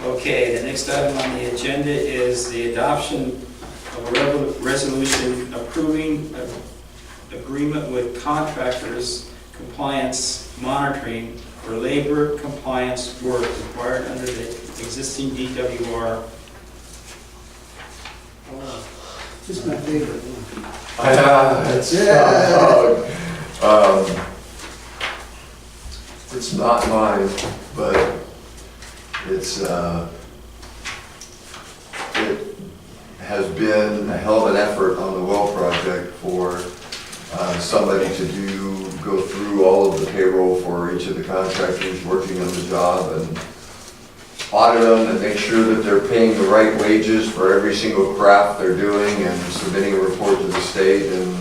Okay, the next item on the agenda is the adoption of a resolution approving an agreement with contractors compliance monitoring for labor compliance work required under the existing DWR. This is my favorite one. It's not mine, but it has been a hell of an effort on the well project for somebody to go through all of the payroll for each of the contractors working on the job and audit them and make sure that they're paying the right wages for every single craft they're doing and submitting a report to the state and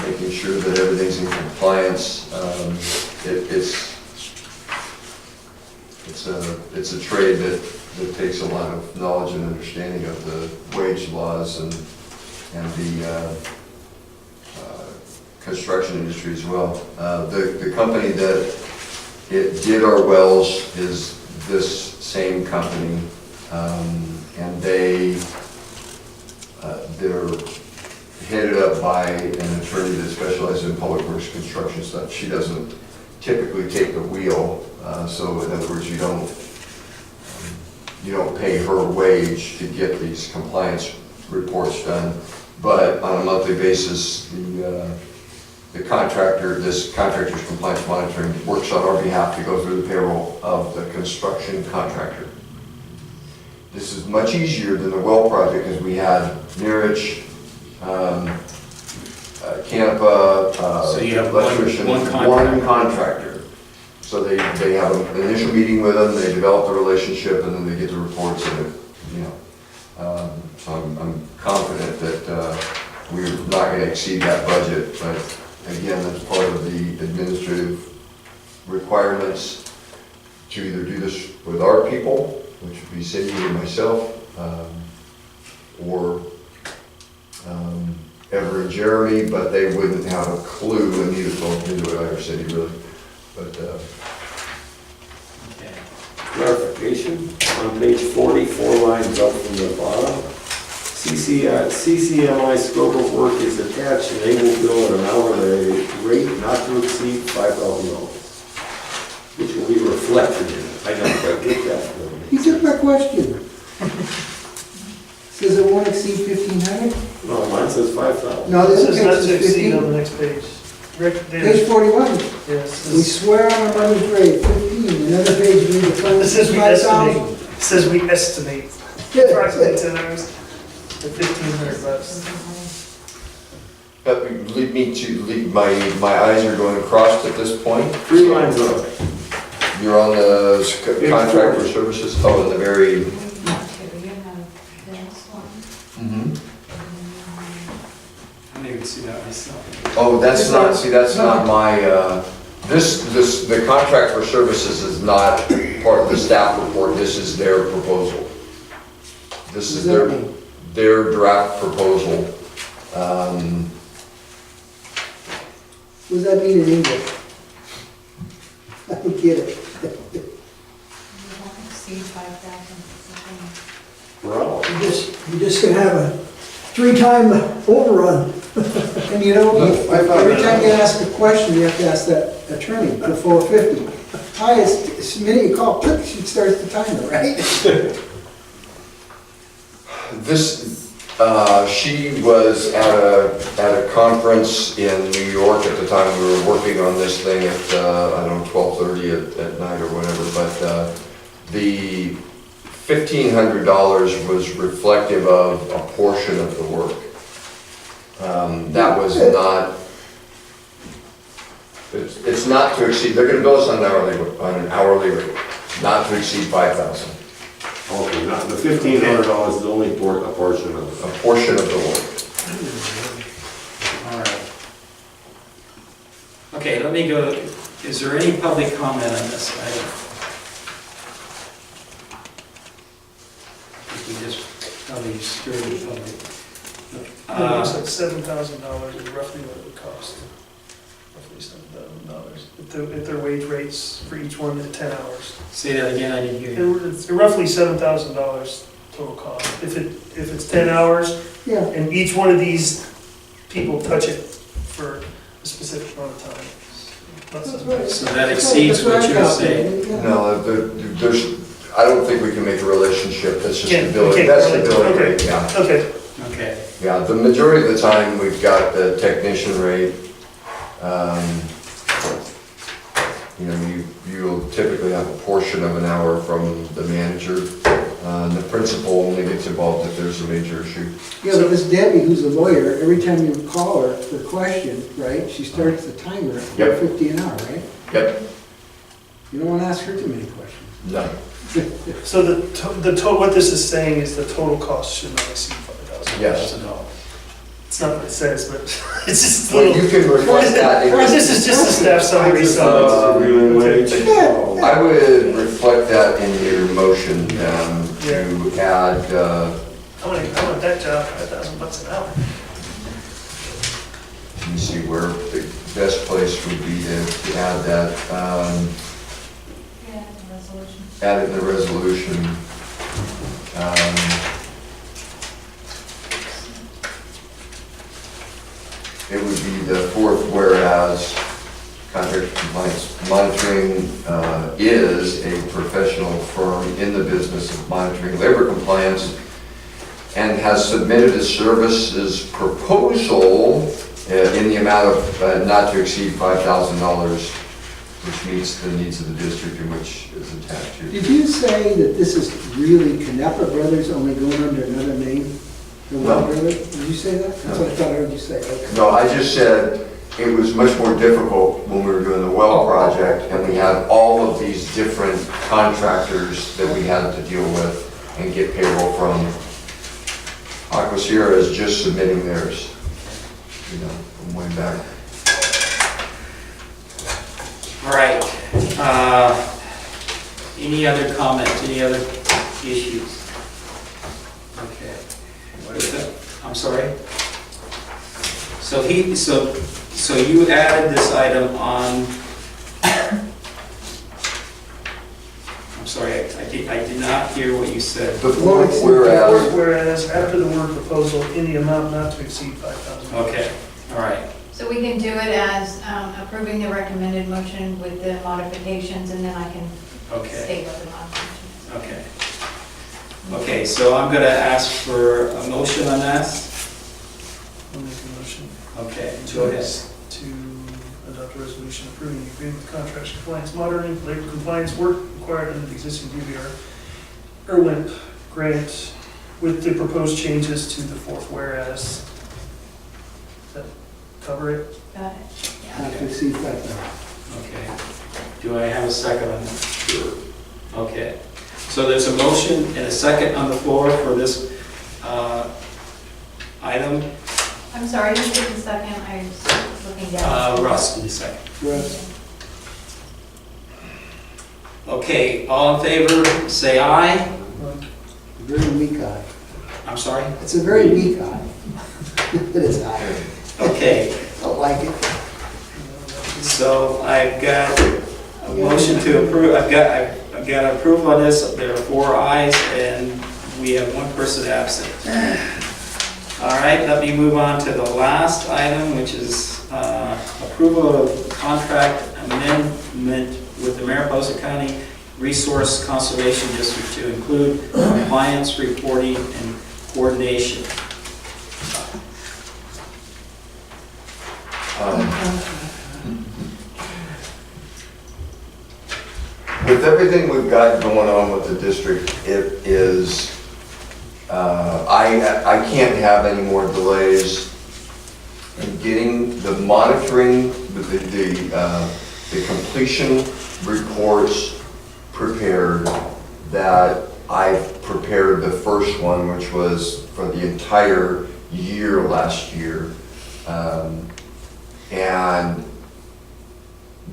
making sure that everything's in compliance. It's a trade that takes a lot of knowledge and understanding of the wage laws and the construction industry as well. The company that did our wells is this same company, and they're headed up by an attorney that specializes in public works construction stuff. She doesn't typically take the wheel, so in other words, you don't pay her wage to get these compliance reports done, but on a monthly basis, the contractor, this contractor's compliance monitoring works on our behalf to go through the payroll of the construction contractor. This is much easier than the well project because we had Neerich, Canapa, So you have electrician, one contractor. So they have an initial meeting with them, they develop the relationship, and then they get the reports and so I'm confident that we're not going to exceed that budget, but again, that's part of the administrative requirements to either do this with our people, which would be Cindy and myself, or Ever and Jeremy, but they wouldn't have a clue, and neither would either Cindy really. But Okay. Clarification, on page 40, 4 lines up from the bottom, CCMI scope of work is attached and they will bill at an hourly rate not to exceed $5,000, which will be reflected in it. I don't quite get that. He took my question. Says it won't exceed 1,500? No, mine says 5,000. No, this This is page not to says exceed on 15. the next page. Rick, Page 41. yes, We swear on our mother's grave, 15. Another page, we define this says we 5,000. estimate. It says we estimate approximately 10 hours at $1,500. my eyes are going crossed at this point. 3 lines up. You're on the contract for services, oh, in the very. Okay, but you have this one. I didn't even see that myself. Oh, that's not my, the contract for services is not part of the staff report, this is their proposal. This is their draft proposal. What does that mean in English? I don't get it. You won't exceed 5,000. Bravo. You're just gonna have a 3-time overrun. And you know, every time you ask a question, you have to ask that attorney for 450. The minute you call, click, she starts the timer, right? She was at a conference in New York at the time we were working on this thing at, I don't know, 12:30 at night or whatever, but the $1,500 was reflective of a portion of the work. That was not, it's not to exceed, they're going to bill us on an hourly rate, not to exceed 5,000. Okay, not, the $1,500 is only a portion of it. A portion of the work. All right. Okay, let me go, is there any public comment on this item? We just probably stir the public. It looks like $7,000 is roughly what it would cost. roughly $7,000. If their wage rates for each one at 10 hours. Say that again, I didn't hear you. It's roughly $7,000 total cost. If it's 10 hours, Yeah, and each one of these people touch it for a specific amount of time. that's right. So that exceeds what That's you're right. saying. Yeah. No, there's, I don't think we can make a relationship, that's just Can't- the billing, can't that's the relate to- billing okay. rate, yeah. Okay, Okay, Yeah, the majority of the time, we've got the technician rate. You know, you'll typically have a portion of an hour from the manager. The principal only gets involved if there's a major issue. Yeah, but this Debbie, who's a lawyer, every time you call her for a question, right, she starts the timer at Yep. 50 an hour, right? Yep. You don't want to ask her too many questions. No. so what this is saying is the total cost should not exceed $5,000. Yes. no. It's not what it says, but it's just a Well, little. you can reflect that. Or this is just a staff summary, so. Prevailing wage. I would reflect that in your motion, to add, I want that job, $5,000 an hour. let me see where the best place would be to add that, Yeah, the resolution. add it in the resolution. It would be the fourth whereas contract compliance monitoring is a professional firm in the business of monitoring labor compliance and has submitted a services proposal in the amount of not to exceed $5,000, which meets the needs of the district in which is attached to. Did you say that this is really Canepa Brothers only going under another name? The No. Well Brothers? Did you say that? That's what I thought I heard you say. Okay. No, I just said it was much more difficult when we were doing the well project and we had all of these different contractors that we had to deal with and get payroll from. Aqua Sierra is just submitting theirs, you know, from way back. All right. Any other comments, any other issues? Okay. I'm sorry? So you added this item on, I'm sorry, I did not hear what you said. The fourth whereas, Whereas after the word proposal, in the amount not to exceed $5,000. Okay, all right. So we can do it as approving the recommended motion with the modifications, and then I can Okay, state what the modifications are. okay. Okay, so I'm gonna ask for a motion on that. I'll make a motion. Okay, go ahead. To adopt a resolution approving the agreement with contracts compliance monitoring, labor compliance work required under the existing DVR WIMP grant with the proposed changes to the fourth whereas. Does that cover it? Got it? Yeah. Not to exceed 5,000. Okay. Do I have a second on that? Sure. Okay. So there's a motion and a second on the floor for this item. I'm sorry, just take a second, I was looking down. Russ, give me a second. Russ? Okay, all in favor, say aye. Very weak eye. I'm sorry? It's a very weak eye. It is high. Okay, Don't like it. so I've got a motion to approve, I've got approval on this, there are 4 ayes, and we have 1 person absent. All right, let me move on to the last item, which is approval of contract amendment with the Mariposa County Resource Conservation District to include compliance reporting and coordination. with everything we've got going on with the district, it is, I can't have any more delays in getting the monitoring, the completion reports prepared, that I've prepared the first one, which was for the entire year last year. And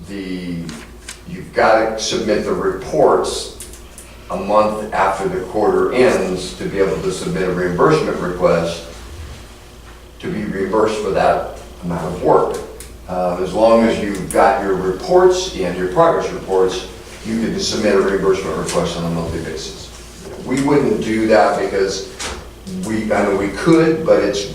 you've got to submit the reports a month after the quarter ends to be able to submit a reimbursement request to be reimbursed for that amount of work. As long as you've got your reports and your progress reports, you can submit a reimbursement request on a monthly basis. We wouldn't do that because I mean, we could, but it's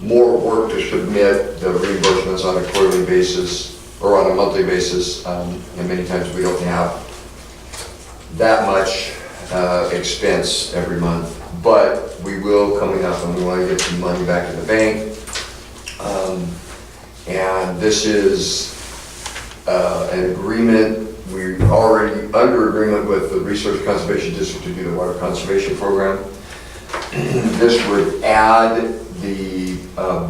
more work to submit the reimbursements on a quarterly basis or on a monthly basis, and many times we don't have that much expense every month. But we will coming up, and we want to get some money back in the bank. And this is an agreement. We're already under agreement with the Resource Conservation District to do the water conservation program. This would add the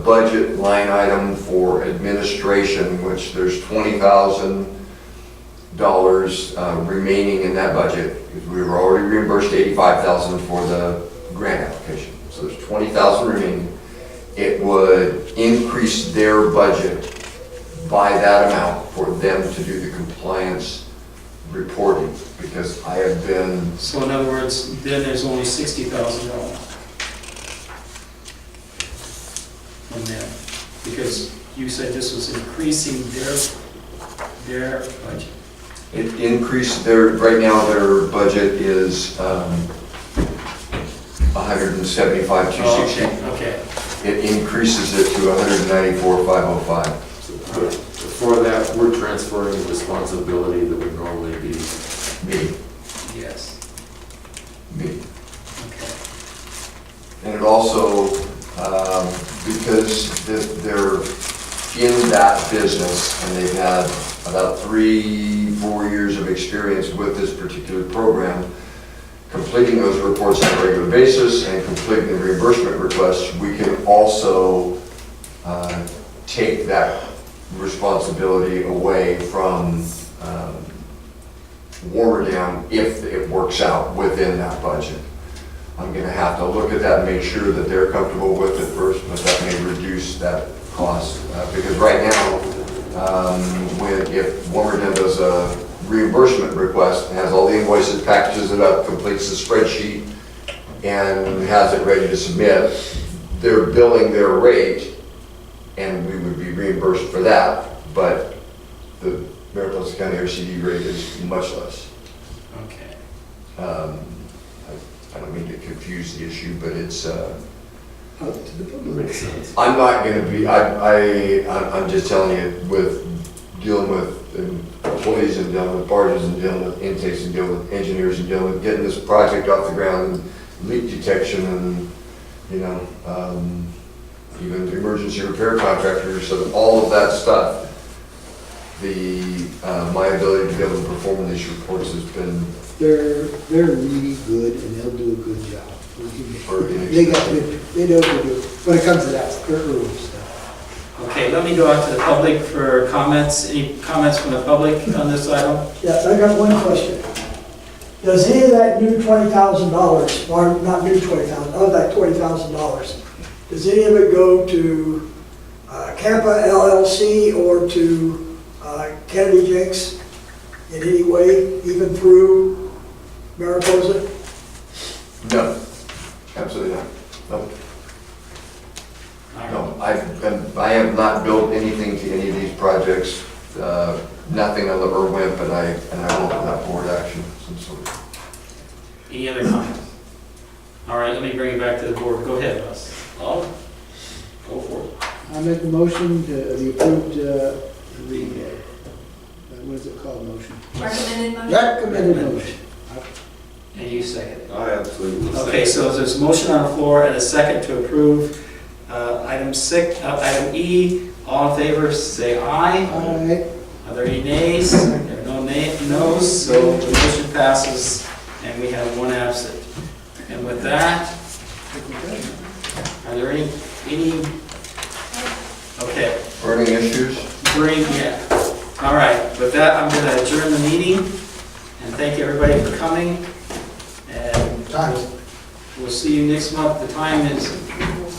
budget line item for administration, which there's $20,000 remaining in that budget. We were already reimbursed $85,000 for the grant application. So there's $20,000 remaining. It would increase their budget by that amount for them to do the compliance reporting, because I have been... So in other words, then there's only $60,000 from them, because you said this was increasing their budget. It increased right now their budget is $175,260. Okay. It increases it to $194,505. For that, we're transferring the responsibility that would normally be Me, Yes. me. Okay. And it also, because they're in that business and they've had about 3-4 years of experience with this particular program, completing those reports on a regular basis and completing the reimbursement requests, we can also take that responsibility away from Warmer Dam if it works out within that budget. I'm going to have to look at that and make sure that they're comfortable with it first, but that may reduce that cost. Because right now, if Warmer Dam does a reimbursement request, has all the invoices, packages it up, completes the spreadsheet, and has it ready to submit, they're billing their rate, and we would be reimbursed for that, but the Mariposa County RCD rate is much less. Okay. I don't mean to confuse the issue, but it's, Out to the public. makes sense. I'm not going to be, I'm just telling you, with dealing with employees and dealing with barges and dealing with intakes and dealing with engineers and dealing with getting this project off the ground and leak detection and, you know, even emergency repair contractors, so that all of that stuff, my ability to be able to perform these reports has been They're really good and they'll do a good job. very They know what inexpensive. to do. When it comes to that, they're early stuff. Okay, let me go out to the public for comments. Any comments from the public on this item? Yes, I got one question. Does any of that new $20,000, or not new 20,000, of that $20,000, does any of it go to Kappa LLC or to Kennedy Jenks in any way, even through Mariposa? No, absolutely not. No. No, I have not built anything to any of these projects, nothing on the WIMP, and I won't have board action of some sort. Any other comments? All right, let me bring it back to the board. Go ahead, Russ. I'll go for it. I make the motion to the approved, what is it called, motion? Recommended motion? Recommended motion. And you second it. I absolutely. Okay, so there's a motion on the floor and a second to approve item E. All in favor, say aye. All right. Are there any nays? There are no noes, so the motion passes and we have one absent. And with that, are there any, okay, Burning issues? yeah. All right, with that, I'm going to adjourn the meeting and thank everybody for coming. And we'll see you next month. The time is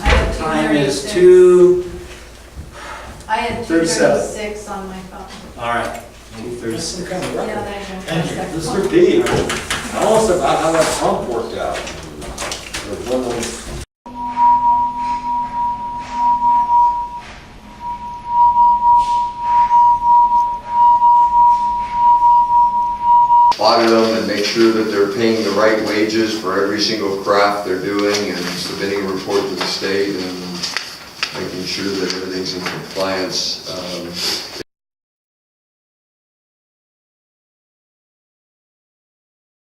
I have 2:36. 2:37. I had 2:36 on my phone. All right, 2:36. Yeah, there you go. Thank you. Mr. Mr. P, tell us about how that pump worked out. There's one of those audit them and make sure that they're paying the right wages for every single craft they're doing and submitting a report to the state and making sure that everything's in compliance.